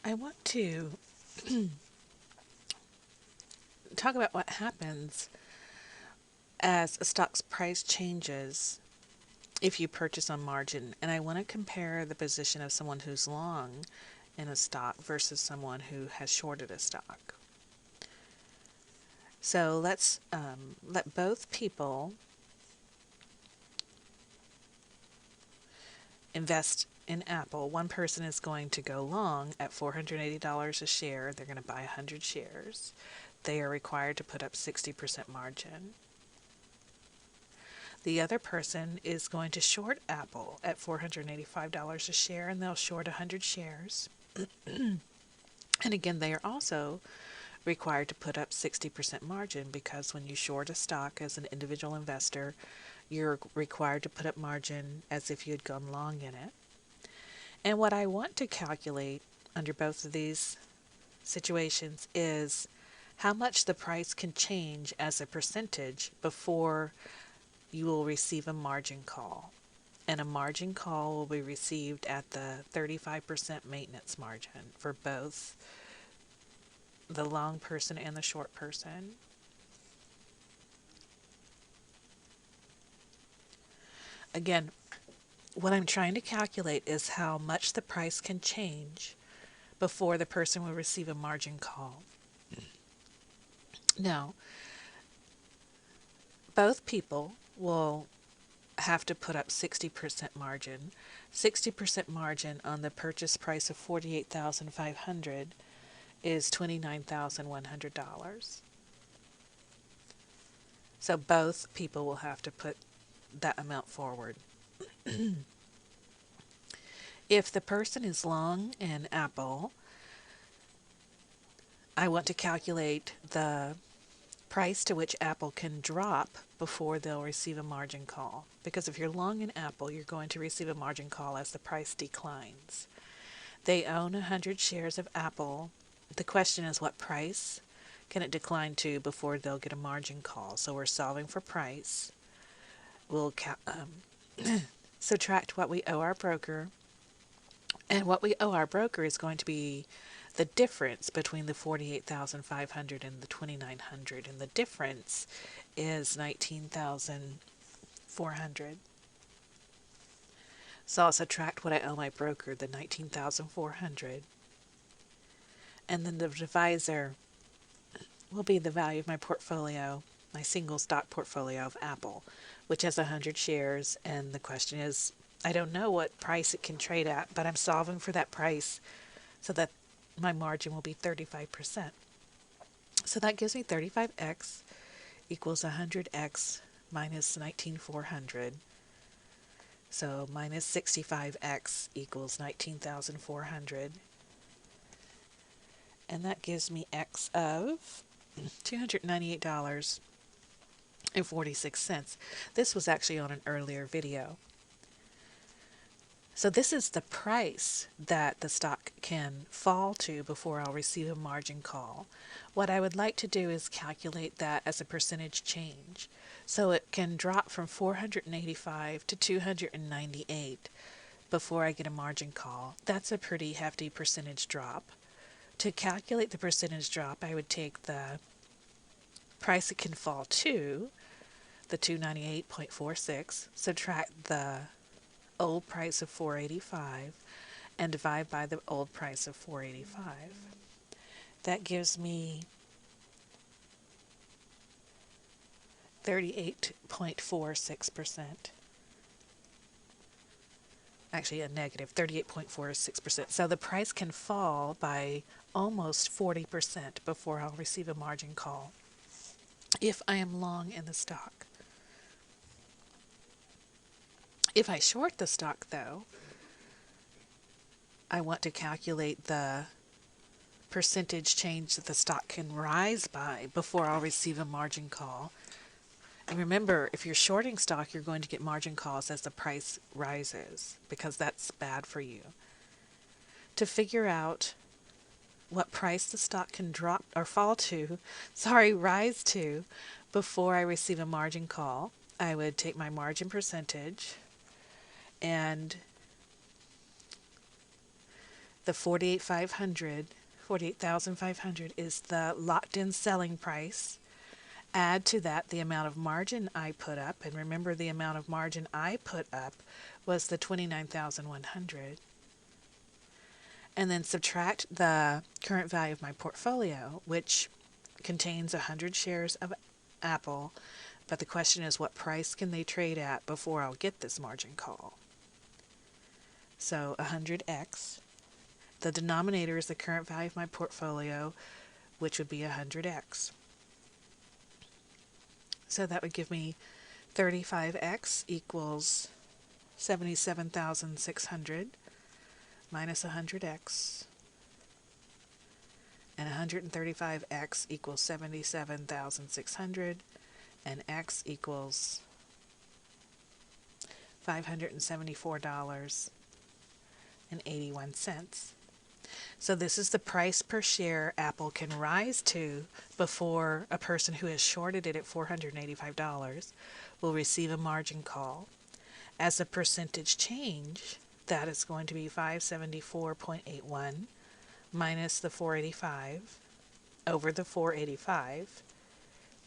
I want to talk about what happens as a stock's price changes if you purchase on margin. And I want to compare the position of someone who's long in a stock versus someone who has shorted a stock. So let's let both people invest in Apple. One person is going to go long at $480 a share. They're going to buy 100 shares. They are required to put up 60% margin. The other person is going to short Apple at $485 a share, and they'll short 100 shares. And again, they are also required to put up 60% margin, because when you short a stock as an individual investor, you're required to put up margin as if you had gone long in it. And what I want to calculate under both of these situations is how much the price can change as a percentage before you will receive a margin call. And a margin call will be received at the 35% maintenance margin for both the long person and the short person. Again, what I'm trying to calculate is how much the price can change before the person will receive a margin call. Now, both people will have to put up 60% margin. 60% margin on the purchase price of $48,500 is $29,100. So both people will have to put that amount forward. If the person is long in Apple, I want to calculate the price to which Apple can drop before they'll receive a margin call. Because if you're long in Apple, you're going to receive a margin call as the price declines. They own 100 shares of Apple. The question is, what price can it decline to before they'll get a margin call? So we're solving for price. We'll subtract what we owe our broker. And what we owe our broker is going to be the difference between the 48,500 and the 2,900, and the difference is 19,400. So I'll subtract what I owe my broker, the 19,400, and then the divisor will be the value of my portfolio, my single stock portfolio of Apple, which has 100 shares. And the question is, I don't know what price it can trade at, but I'm solving for that price so that my margin will be 35%. So that gives me 35x equals 100x minus 19,400. So minus 65x equals 19,400. And that gives me x of $298.46. This was actually on an earlier video. So this is the price that the stock can fall to before I'll receive a margin call. What I would like to do is calculate that as a percentage change. So it can drop from 485 to 298 before I get a margin call. That's a pretty hefty percentage drop. To calculate the percentage drop, I would take the price it can fall to, the 298.46, subtract the old price of 485 and divide by the old price of 485. That gives me 38.46%. Actually, a negative 38.46%. So the price can fall by almost 40% before I'll receive a margin call if I am long in the stock. If I short the stock, though, I want to calculate the percentage change that the stock can rise by before I'll receive a margin call. And remember, if you're shorting stock, you're going to get margin calls as the price rises, because that's bad for you. To figure out what price the stock can drop or rise to before I receive a margin call, I would take my margin percentage and The 48,500 is the locked in selling price. Add to that the amount of margin I put up, and remember the amount of margin I put up was the 29,100. And then subtract the current value of my portfolio, which contains 100 shares of Apple, but the question is what price can they trade at before I'll get this margin call? So 100x. The denominator is the current value of my portfolio, which would be 100x. So that would give me 35x equals 77,600 minus 100x, and 135x equals 77,600, and x equals $574.81. So this is the price per share Apple can rise to before a person who has shorted it at $485 will receive a margin call. As a percentage change, that is going to be 574.81 minus the 485 over the 485,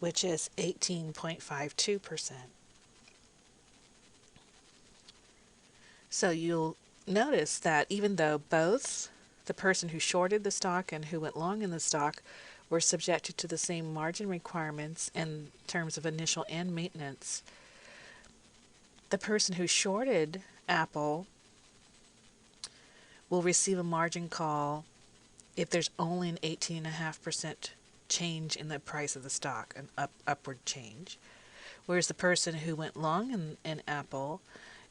which is 18.52%. So you'll notice that even though both the person who shorted the stock and who went long in the stock were subjected to the same margin requirements in terms of initial and maintenance, the person who shorted Apple will receive a margin call if there's only an 18.5% change in the price of the stock, an upward change. Whereas the person who went long in Apple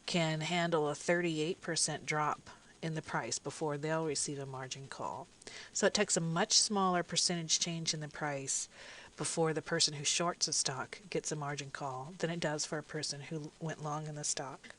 can handle a 38% drop in the price before they'll receive a margin call. So it takes a much smaller percentage change in the price before the person who shorts a stock gets a margin call than it does for a person who went long in the stock.